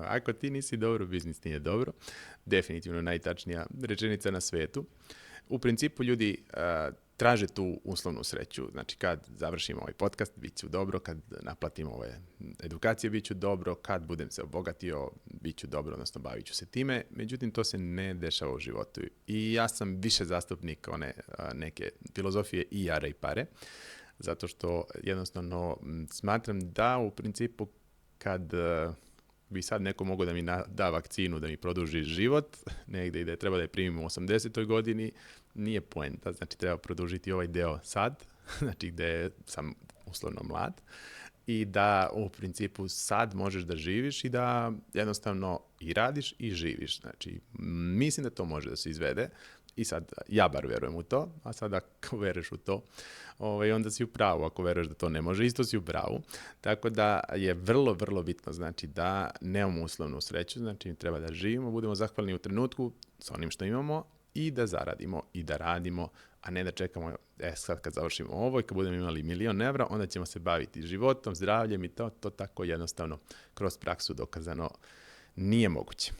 Ako ti nisi dobro, biznis nije dobro. Definitivno najtačnija rečenica na svetu. U principu ljudi traže tu uslovnu sreću. Znači kad završimo ovaj podcast, bit ću dobro, kad naplatimo ove edukacije, bit ću dobro, kad budem se obogatio, bit ću dobro, odnosno bavit ću se time. Međutim, to se ne dešava u životu. I ja sam više zastupnik one neke filozofije i jare i pare, zato što jednostavno smatram da u principu kad bi sad neko mogao da mi da vakcinu, da mi produži život, negde i da je treba da je primimo u 80. godini, nije poenta. Znači, treba produžiti ovaj deo sad, znači gde sam uslovno mlad, i da u principu sad možeš da živiš i da jednostavno i radiš i živiš. Znači, mislim da to može da se izvede i sad ja bar verujem u to, a sad ako veruješ u to, onda si u pravu. Ako veruješ da to ne može, isto si u pravu. Tako da je vrlo, vrlo bitno znači da nemamo uslovnu sreću, znači treba da živimo, budemo zahvalni u trenutku sa onim što imamo i da zaradimo i da radimo, a ne da čekamo, sad kad završimo ovo i kad budemo imali 1.000.000 evra, onda ćemo se baviti životom, zdravljem i to tako jednostavno kroz praksu dokazano nije moguće.